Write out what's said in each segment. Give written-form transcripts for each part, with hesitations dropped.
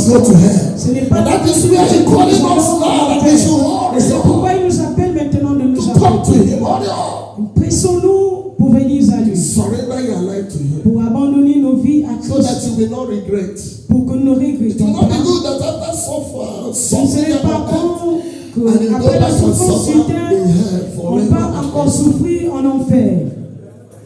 to go to hell. Ce n'est pas And that is where he calling us now that we should Et c'est hurry pourquoi il nous appelle maintenant de nous to come to appeler. him. Hurry up. Pressons-nous pour venir à lui. Surrender your life to him Pour abandonner nos vies à so that Christ. you will not regret. Pour que nous ne It will regrettons not be pas. good that after suffer, Ce ne serait pas bon and you go qu'après la back and souffrance suffer sur in terre, hell on forever. va encore souffrir en enfer.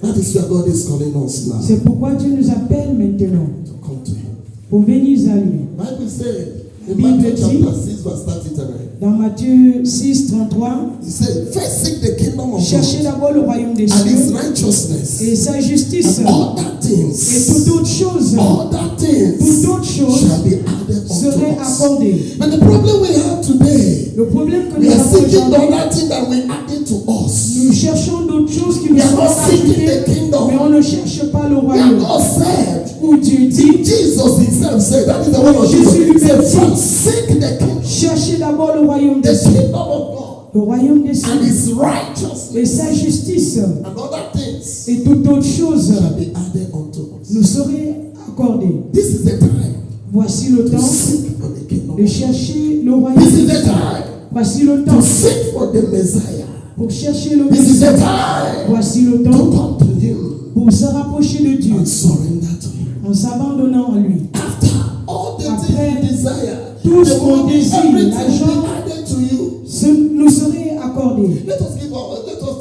That is where God is calling us now. C'est pourquoi Dieu nous appelle maintenant To come to him. pour venir à lui. Bible said in Bible Matthew dit- chapter 6 verse 39. Dans Matthieu 6, 33, He said, first seek the kingdom of cherchez God d'abord le royaume des and his cieux righteousness, et sa justice. and all that Et things, toutes autres choses, all that things toutes autres choses shall be added seraient unto us. accordées. But the problem we have today, Le problème que we nous are avons seeking aujourd'hui, all that thing that we added to us. nous cherchons d'autres choses qui nous We are sont not seeking the ajoutées, kingdom. mais on ne cherche pas le We are royaume. God said, Où Dieu dit, Jesus himself said, that is the word of Jesus. He said, first seek the kingdom, cherchez d'abord le royaume the des cieux, kingdom of God le royaume des and cieux his righteousness, et sa justice, and other things et toutes autres choses shall be added unto us. nous seraient accordées. This is the time Voici le to temps seek for the kingdom. de chercher le This royaume. is the time Voici le temps to seek for the Messiah. pour chercher le This is Messie. the time Voici le to temps come to him pour se rapprocher de Dieu and surrender to him. en s'abandonnant en lui. After all the things you desire, Tout ce the qu'on money, désire, everything will l'argent, be added to you. nous serait accordé. Let us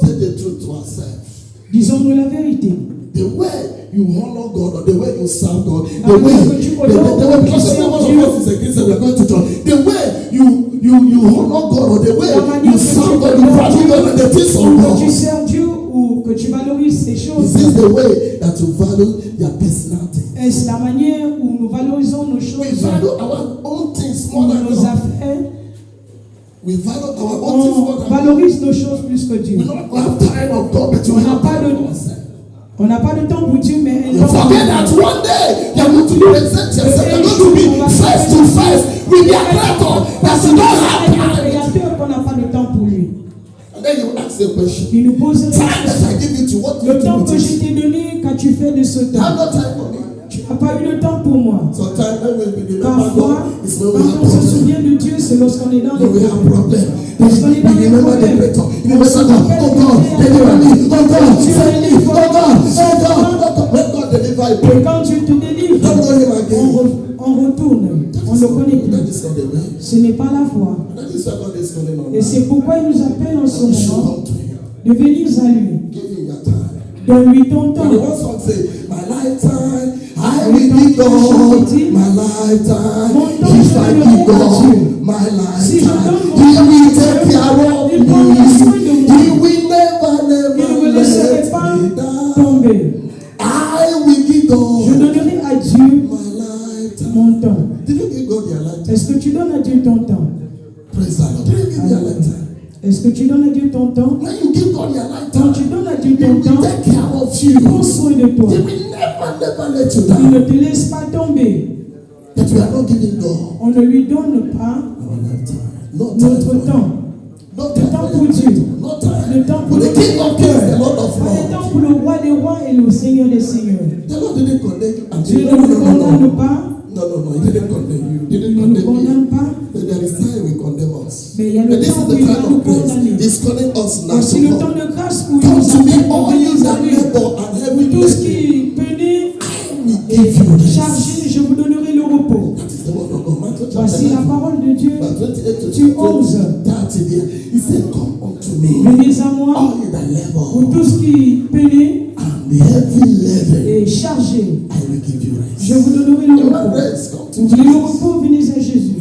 tell the truth to ourselves. Disons-nous la vérité. The way you honor God or the way you serve God, Ah, the way, que tu honores, because tu every one sers of us is a Christian, we are going to church. The way you honor God or the way La manière you que serve tu God, you value God and the things of que tu God. sers Dieu ou que tu valorises ces choses. This is the way that you value their personality. Est-ce la manière où nous valorisons nos We choses, value our own things more than nos God. affaires? We value our own things more On than God. valorise nos choses plus que Dieu. We don't have time of God, but you On n'a have pas time de- of ourselves. On n'a pas de temps pour Dieu, mais un You temps forget that one day you are going to present yourself, you are going to be face to face with your creator that you don't have time. Créateur qu'on n'a pas de temps pour lui. And then you ask the question, Il nous pose la time that question. I give you to what Le you temps do que with je it. t'ai donné, qu'as-tu fait de ce You have temps? no time for me. Tu n'as pas eu de temps pour moi. Sometimes when we remember Parfois, God, it's when quand we have on se problem. souvient de Dieu, c'est lorsqu'on est dans When we les have problèmes. problem. Lorsqu'on est dans We les remember the problèmes. creator. We remember God. Oh God, deliver me. Oh God, save me. Oh God, oh God. When God deliver you, Et quand Dieu te délivre, don't know him again. on retourne. On ne le connaît That plus. is not the way. Ce n'est pas la foi. That is what God is calling on Et us. c'est pourquoi il nous appelle en ce You should moment come to him. de venir à lui. Give him your time. Donne-lui ton And the temps. one song say, my lifetime, I will give God my lifetime. If I give God my lifetime, He will take care of me. He will never, Il ne me never laisserait let pas me down. tomber. I will give Je God donnerai à Dieu my lifetime. mon temps. Did you give God your lifetime? Est-ce que tu donnes à Dieu ton temps? Praise the Lord. Did you give your lifetime? Est-ce que tu donnes à Dieu ton temps? When you give God your Quand tu lifetime, donnes à Dieu He ton will temps, take care of il prend you. soin de toi. He will never let you Il down. ne te laisse pas tomber. That we are not giving God On ne lui donne pas our lifetime. No time notre for you. temps. No Le time temps for pour you. Dieu. No time. Le temps pour For the King of Kings, the Lord of Le Lords. temps pour le roi des rois et le Seigneur des seigneurs. The Lord didn't condemn you. And Dieu say, ne no, nous no, no, condamne no. pas. No, He didn't condemn you. He Il didn't ne nous condemn you. condamne pas. But there is time we condemn us. Mais il y a But le this temps is où the il va time nous of grace. condamner. He's calling us now Voici to le come. temps de grâce où il Come nous to me, appelle. all you that Venez à lui. labor and heavy Tout ce laden. qui peinait We et give you rest. chargé, je vous donnerai le repos. That is the word of God. Matthew chapter Voici la 9. parole de Dieu. Verse 28 to Tu oses. 30 there. He said, come unto me, Venez à moi, all you that pour labor tout ce qui peinait and the heavy laden, et chargé. I will give you rest. Je vous donnerai le You want repos. rest? Come to Vous voulez le Jesus. repos, venez à Jésus.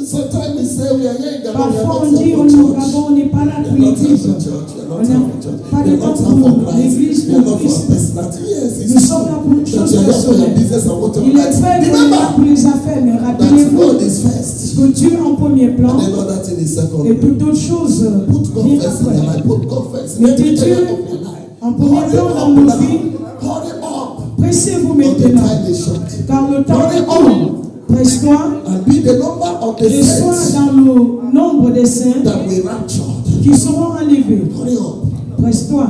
Sometimes we say we are here in Gabon, we are Parfois not on dit, here on for est au church. Gabon, on n'est pas là We pour are not here l'église. for church. We are On not here n'a for church. pas We de are not temps here for pour l'église, Christ. We are pour not for Christ. personality. Yes, Nous it's sommes là true. pour une That chose you are here for your personnelle. business and whatever. Il est But vrai qu'on est là remember pour les affaires, mais that rappelez-vous God is first. que Dieu en premier plan And then other thing is second. et toutes autres choses Put God viennent first in your après. life. Put God first in Mettez every Dieu area of your life. en premier Hurry plan up dans nos now. vies. Hurry up. Pressez-vous But the maintenant, time is short. car le temps Hurry est up. court. Presse-toi And be the number of the et sois saints dans le nombre des saints that we raptured. qui seront enlevés. Hurry up. Presse-toi.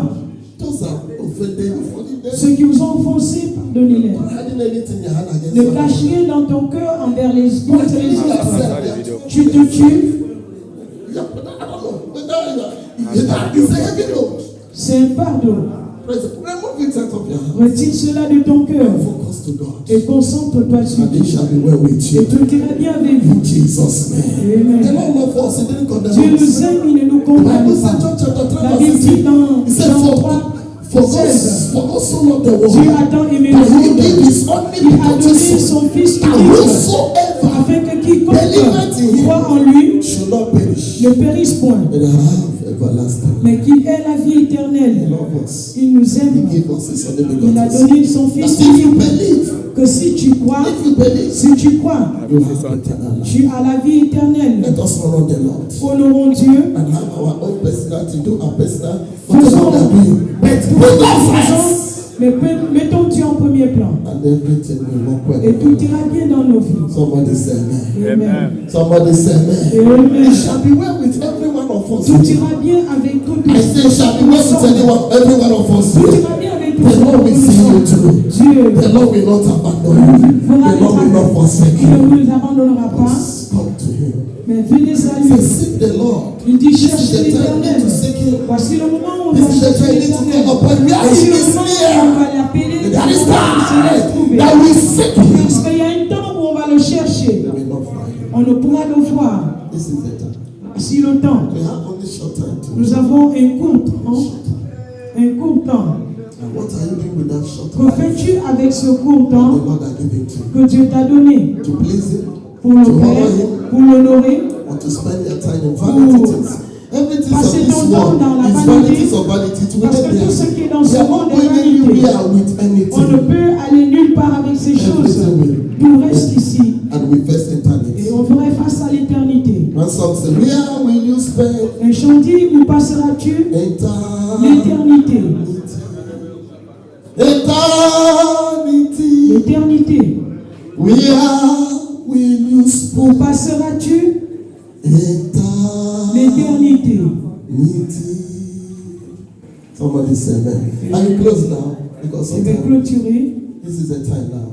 Those that offended you, forgive them. Ceux qui vous ont offensé, pardonnez-les. Not hiding anything in your hand against Ne them. cache rien dans ton cœur envers les les autres. Tu te tues. C'est un fardeau. Retire cela de ton cœur et concentre-toi sur Dieu. Et tout ira bien avec vous. Amen. Dieu nous aime, il ne nous condamne pas. La Bible dit dans Jean 3, 16, Dieu a tant aimé le monde, il a donné son Fils unique, afin que quiconque croit en lui ne périsse point, mais qu'il ait la vie éternelle. Il nous aime. Il a donné son Fils unique. Que si tu crois, tu as la vie éternelle. Honorons Dieu. Mais mettons Dieu en premier plan. Et tout ira bien dans nos vies. Amen. Amen. Tout ira bien avec tous nous. Tout ira bien avec tous nous. Dieu The Lord will not abandon you. The Lord will not forsake il ne you. nous abandonnera pas. Come to Him. Mais venez à lui. Seek the Lord. Il dit This is cherchez the time l'éternel. to seek Him. Voici le moment où on This va is the chercher time to l'éternel. call upon Him. Where Voici He le is moment où near. on va l'appeler. There is Il se laisse trouver. time that we seek Him. Parce qu'il y a un temps où on va le chercher. We will not find Him. On ne pourra le voir. This is the time. Voici le temps. We have only short time to. Nous avons un court temps. Un court temps. And what are you doing with that short Que time? fais-tu avec ce court The temps Lord has given to you. que Dieu t'a donné To please Him, pour le to honor faire, Him, pour l'honorer, or to spend your time in vanity things. Everything of passer this ton temps world dans la is vanité, vanities of vanity. To parce que tout ce qui est dans ce we are monde not est going vanité. anywhere with On ne anything. peut aller nulle part avec ces choses. Tout reste ici. And we face Et eternity. on ferait face à l'éternité. One song says, where will you spend Un chant dit, où passeras-tu l'éternité? Eternity. L'éternité. Where will you Où spend passeras-tu eternity? l'éternité? Somebody say amen. Are you close now? Because Je vais sometimes clôturer. this is the time now.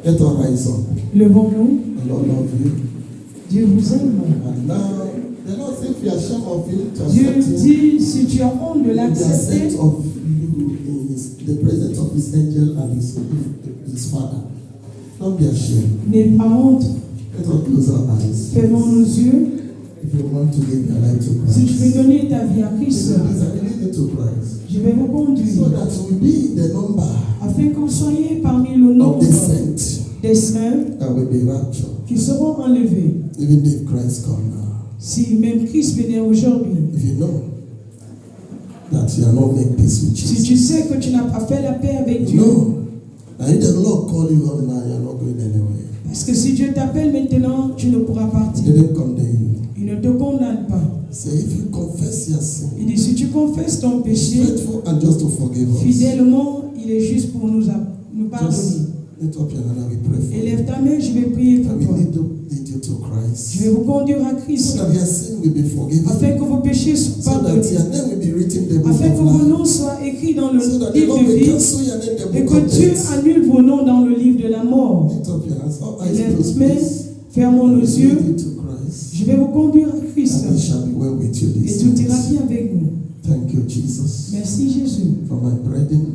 Get on, rise up. Levons-nous. The Lord love you. Dieu vous aime. And now, the Lord says, if you are ashamed of Him, to Dieu accept Him, dit, si tu as honte de the l'accepter, accept of you in the presence of His angel and His Father. Don't be ashamed. n'aie pas honte. Let us close our eyes. Fermons nos yeux. If you want to give your life to Si tu veux Christ, donner ta vie à Christ, please lead it to Christ. je vais vous So conduire that we be in the number afin que vous soyez parmi le of nombre the saints des saints that will be raptured. qui seront enlevés. Even if Christ come now. Si même Christ venait aujourd'hui, If you know that you are not making peace with si Jesus. tu sais que tu n'as pas fait la paix avec Dieu, No. And if the Lord call you out now, you are not going anywhere. parce que si Dieu t'appelle maintenant, tu ne pourras He partir. didn't condemn you. Il ne te condamne pas. Say, if you confess your sin, Il dit, si tu confesses ton He's péché, faithful and just to forgive us. fidèlement, il est juste pour nous Just pardonner. lift up your hand and we pray for you. Élève ta main, je vais prier pour And we toi. lead you to Christ. Je vais vous conduire à So Christ, that your sin will be forgiven. afin que vos péchés soient So that pardonnés, your name will be written in the book afin que of vos life. noms soient écrits dans le So that the livre Lord de will vie, cancel your name in the et book que of Dieu death. annule vos noms dans le livre de la mort. Lift up your hands. All eyes Élève closed, tes mains, please. fermons nos Lead yeux. you to Christ. Je vais vous conduire à Christ, And it shall be well with you et this tout ira night. bien avec nous. Thank you, Jesus, Merci Jésus. for my brethren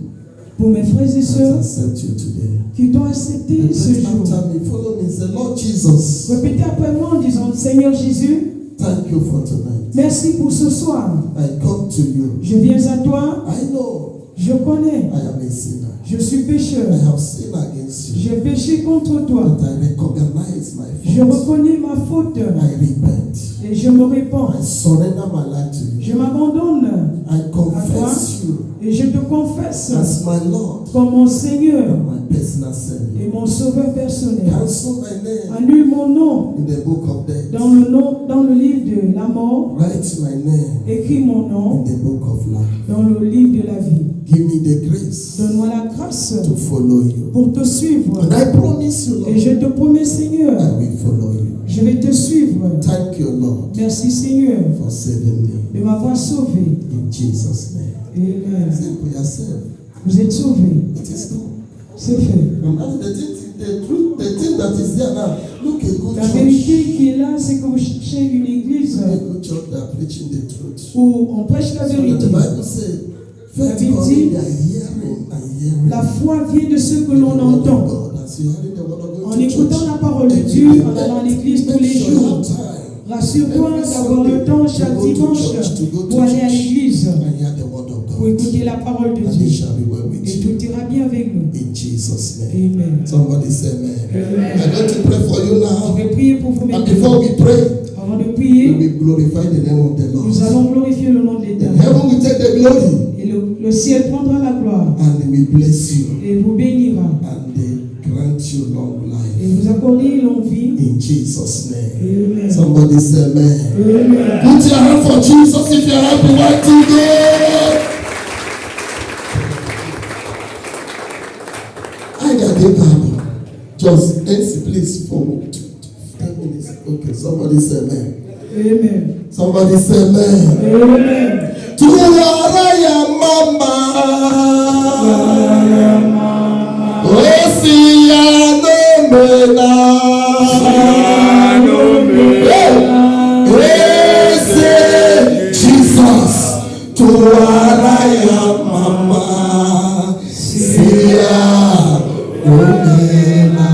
Pour mes frères et that sœurs accept you today. qui t'ont accepté ce Repeat jour. after me. Follow me. Say, Lord Jesus, Répétez après moi en disant, Seigneur Jésus, thank you for tonight. merci pour ce soir. I come to you. Je viens à toi, I know je connais, I am a sinner. je suis pécheur. I have sinned against you. J'ai péché contre toi. But I recognize my Je fault. reconnais ma faute I repent. et je me répands. I surrender my life to you. Je m'abandonne I confess you et je te confesse as my Lord comme mon Seigneur and my personal Savior. et mon Sauveur personnel. Cancel my name Annule mon nom in the book of death. dans le livre de la mort. Write my name Écris mon in nom the book of life. dans le livre de la vie. Give me the grace Donne-moi la grâce to follow you. pour te suivre. And I promise you, Et je Lord, te promets, Seigneur, I will follow you. je vais te suivre. Thank you, Lord, Merci, Seigneur, for saving me. de m'avoir sauvé. In Jesus' name. Amen. Say for yourself. Vous êtes sauvés. It is done. C'est fait. And the thing thing that is there now, look a good La church. vérité qui est là, c'est que vous cherchez une église A good church that are preaching the truth. où on prêche la So that vérité. the Bible says, faith Bible comes dit, by hearing and hearing. La foi vient de ce que l'on The word of entend. God. As you hearing the word of God En to écoutant church, la parole de Dieu, en allant à l'église tous les make sure you jours. have time. Rassure-toi d'avoir le temps chaque dimanche pour aller à l'église, And hear the word of pour God. écouter la parole de And it Dieu. shall be well with Et you. tout ira bien avec nous. In Jesus' name. Amen. Somebody say amen. Amen. I'm going to pray for you Je now. vais prier pour vous And maintenant. before we pray, Avant de we prier, will glorify the name of the nous Lord. allons glorifier le nom de And l'Éternel. heaven will take the glory Et le ciel prendra la gloire and will bless you et vous bénira. and grant you long Et life. vous accorder une longue vie. In Jesus' name. Amen. Somebody say amen. Amen. Put your hand for Jesus if you're happy. Right to go. I got the Bible. Just answer, please, for 10 minutes. Okay, somebody say amen. Amen. Somebody say amen. Amen. Tuwaraya mama. Osia no mena. Jesus. Tuwaraya mama. Sia no mena.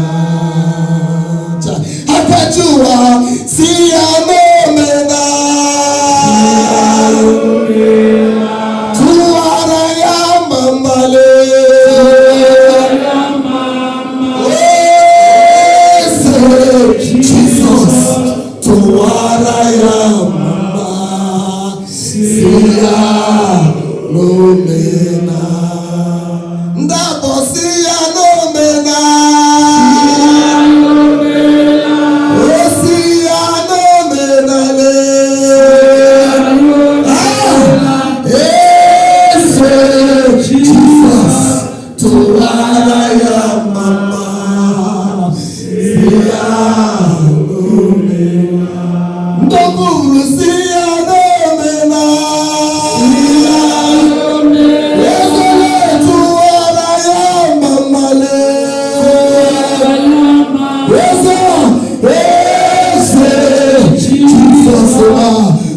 Akajua sia no mena. Tuwaraya mama le. Jesus, Tuwaraya mama, Sia Lumena, Ndabo Sia Lumena, Sia Lumena le, Jesus, Tuwaraya mama, Sia.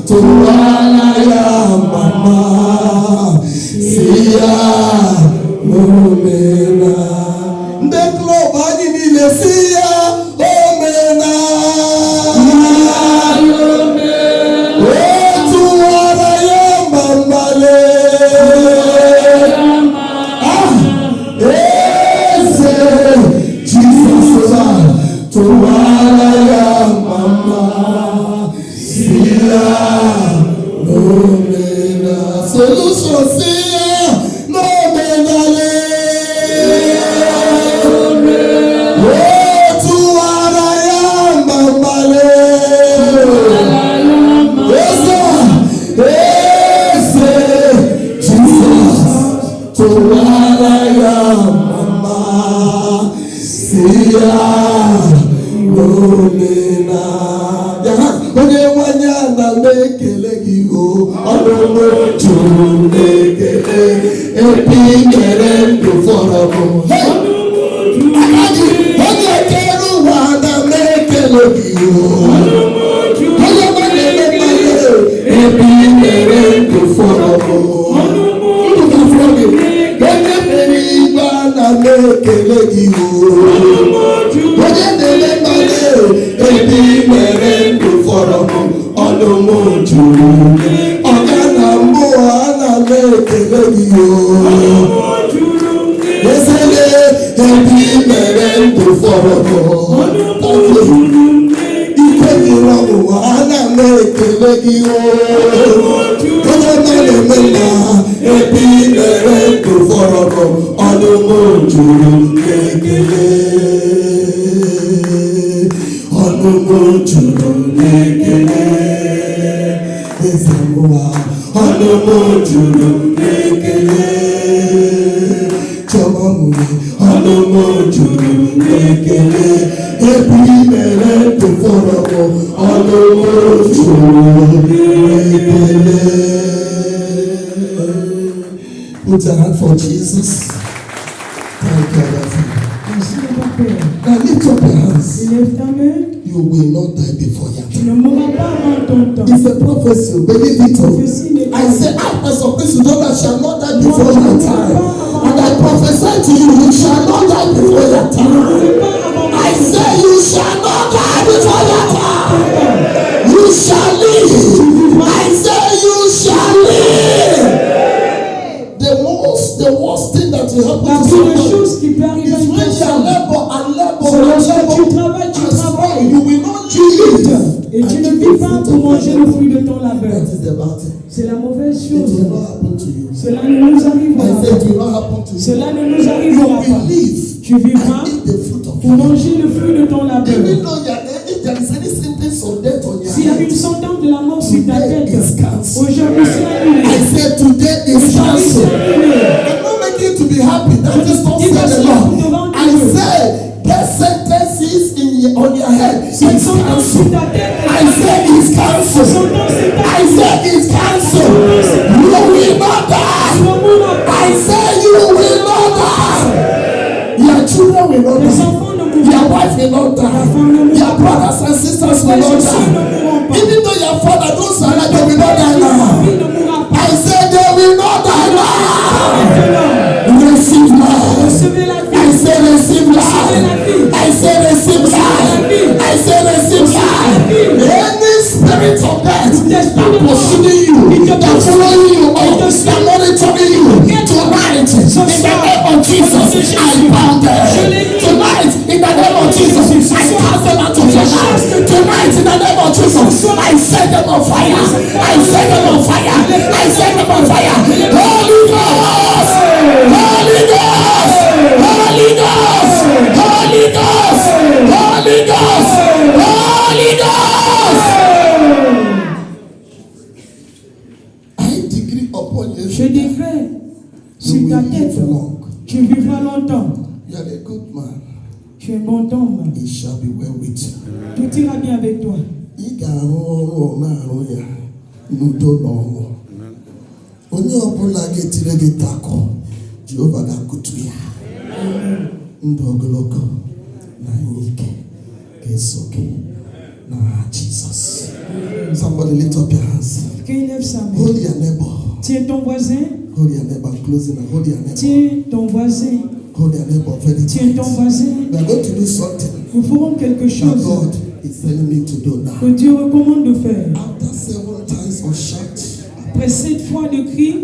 Tuwaraya mama, Sia Lumena. Ndeklo bani mile Sia Lumena. Tuwaraya mama le. Jesus, Tuwaraya mama, Sia Lumena. Solution Sia Lumena le. Tuwaraya mama le. Jesus, Tuwaraya mama, Sia Lumena. Onye wanyana mekele gị o, ọnụmụ juru mekele, ebi kere ndụ fọrọ mụ. Onye kere ụwa na mekele gị o, onye wanyana mekele, ebi kere ndụ fọrọ mụ. Ndụ ka fọrọ gị, onye mere igwe na mekele gị o, onye na-eme mmadụ, ebi mere ndụ fọrọ mụ. Ọnụmụ juru ọga na mmụọ ana m ekele gị o. Esele ebi mere ndụ fọrọ mụ. Ike gị ọgwụgwọ ana m ekele gị o. Onye na-eme na ebi mere ndụ fọrọ mụ. Ọnụmụ juru ekele. Ọnụmụ juru ekele. Ọnụmụ juru ekele. Chioma mụrụ ọnụmụ juru ekele. Ebi mere ndụ fọrọ mụ. Ọnụmụ juru ekele. Put your hand for Jesus. Thank you. Now lift up your hands. Lève ta main. You will not die before your Tu time. ne mourras pas avant ton temps. It's a prophecy. Believe it. I say, as a priest, you know that shall not die before your time. And I prophesy to you, you shall not die before your time. I say, you shall not die before your time. You shall live. I say, you shall live. The worst thing that will happen La to pire someone chose qui peut arriver à is une when you personne, labor and labor c'est and lorsque tu labor. travailles, You will not live. et tu ne vis pas pour manger le fruit de ton labeur. That is the bad thing. C'est la mauvaise It will chose. not happen to you. Cela ne nous arrivera I said it will pas. not happen to you. Cela ne nous You arrivera will pas. live Tu vivras and eat the fruit of pour your manger le fruit de ton labeur. Even though if there is any symptoms of death on your S'il y a head, une sentence de la mort sur ta today tête, is cancelled. aujourd'hui c'est annulé. I said today is Aujourd'hui c'est cancelled. annulé. I'm not making you to be happy. That is not Dis pas said the cela Lord. pour te rendre I heureux. say death sentences on your head is Cette sentence sur cancelled. ta tête, I say it's cancelled. sentence sur ta I say it's cancelled. You will not die. tu ne mourras pas. I say you will not die. Your children will not Les die. enfants ne mourront Your pas. wife will not die. Your brothers and sisters will Les not soeurs ne die. mourront pas. Even though your father don't surrender, they will not die Ta now. fille ne mourra pas. I said they will not die now. Maintenant, Receive life. recevez la I vie. say receive life. I say receive life. I say receive life. Any spirit of death that pursuing you, that following you, that monitoring you, tonight in the name of Jesus, I bound them. Tonight in the name of Jesus, I cast them out of your life. Tonight in the name of Jesus, I set them on fire. I set them on fire. I set them on fire. Holy Ghost, Holy Ghost, Holy Ghost, Holy Ghost, Holy Ghost, Holy Ghost. I decree upon you. je décrète sur You ta will tête, live long. tu vivras longtemps. You are a good man. Tu es bon homme. It shall be well with you. Tout ira bien avec toi. Ị ga-arụ ọrụ na-arụ ya n'udo na ọṅụ. Onye ọbụla ga-etire gị takọ, Jehova ga-akụtu ya. Ndụ ogologo na ihe ike ga-eso gị n'aha Jizọs. Somebody lift up your hands. Quelqu'un lève sa main. Hold your neighbor. Tiens ton voisin. Hold your neighbor. I'm closing now. Hold your neighbor. Tiens ton voisin. Hold your neighbor very Tiens ton tight. voisin. We are going to do something Nous ferons quelque that chose God is telling me to do now. que Dieu recommande de faire. After 7 times of shout, Après 7 fois de cri,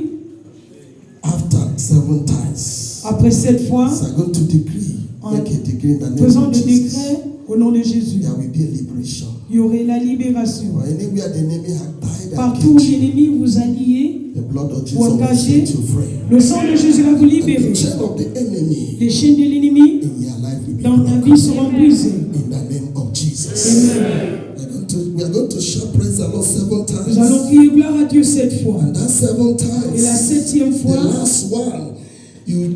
after 7 times, après 7 fois, so I'm going to decree, make a decree in the name faisons of le Jesus. décret au nom de Jésus. There will be a liberation. Il y aurait la libération. For anywhere the enemy has died and Partout où killed you, l'ennemi vous a lié, the blood of Jesus ou will engagé, set you free. le sang de Jésus va vous libérer. The chain of the enemy Les chaînes de l'ennemi in your life will be dans ta broken vie seront brisées. in the name of Jesus. Amen. We are going to shout praise the Lord 7 Nous allons times. crier gloire à Dieu 7 fois. And that 7 Et la times, 7e the fois, last one, you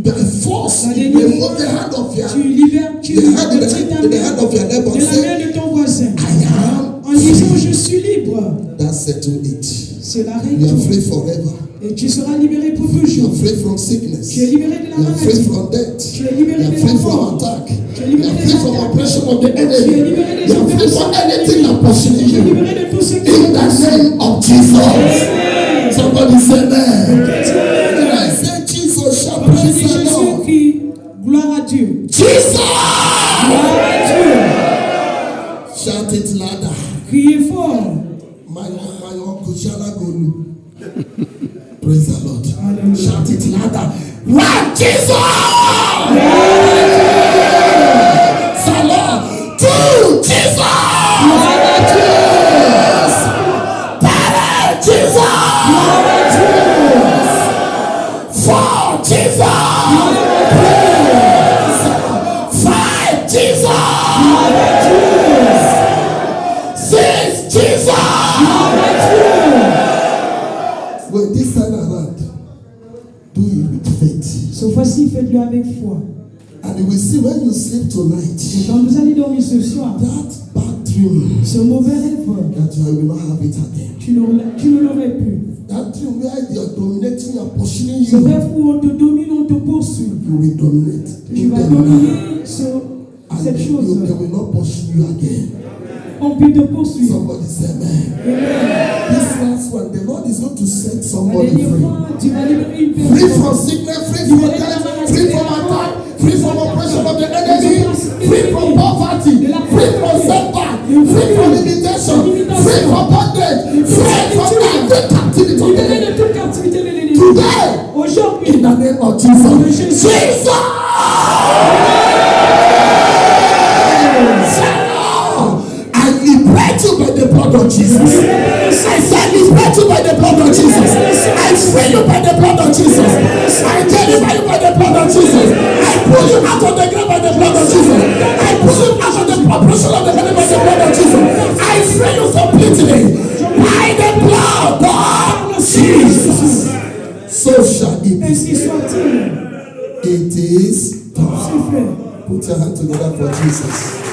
by force, La you dernière remove the hand of your tu libères, tu the hand, retires ta the hand main of your neighbor. de la Say, main de ton voisin. I am En disant free. je suis libre. That settle it. Cela You règle are tout. free forever. Et tu seras libéré pour You toujours. are free from sickness. Tu es libéré de la You are free maladie. from death. Tu es You libéré are de free la from mort. attack. Tu es You libéré are des free from attaques. oppression of the Tu es enemy. libéré des You are free oppressions from de anything l'ennemi. that pursues Tu es you. libéré de tout ce qui In the name of Jesus. Somebody say amen. Amen. When I say Jesus shall Quand je praise dis the Jésus, Lord. crie gloire à Dieu. Jesus! Gloire à Dieu. Shout it louder. Criez fort. My uncle Shalagolu. Praise the Lord. Hallelujah. Shout it louder. Lord Jesus! Salah to Jesus! Gloire à Dieu. Para Jesus! Gloire à Dieu. For Jesus! Five Jesus! Gloire à Dieu. Six Jesus! Gloire à Dieu. Well, this time around, do it with faith. Cette fois-ci, faites-le avec foi. And you will see when you sleep Et tonight, quand vous allez dormir ce soir, that bad dream, ce mauvais rêve, that you will not have it again. tu ne l'aurais plus. That dream where they are dominating and pursuing Ce you, rêve où on te domine, on te poursuit. you will dominate. Tu In vas them now. dominer ce cette chose, they will not pursue you again. on peut te poursuivre. Somebody say amen. This last one, the Lord is going to set La somebody dernière free. fois, tu vas libérer une Free personne. from sickness, free from death, free from attack, free from oppression of the enemy, free from poverty, free from setback, free from limitation, free from bondage, free from every captivity. Libéré de toute captivité de l'ennemi. Today, Aujourd'hui, in the name of Jesus, Jesus! I liberate you by the blood of Jesus. I say liberate you by the blood of Jesus. I free you by the blood of Jesus. I deliver you by the blood of Jesus. I pull you out of the grave by the blood of Jesus. I pull you out of the oppression of the enemy by the blood of Jesus. I free you completely by the blood of Jesus. So shall it be. ainsi soit-il. It is done. C'est fait. Put your hand together for Jesus.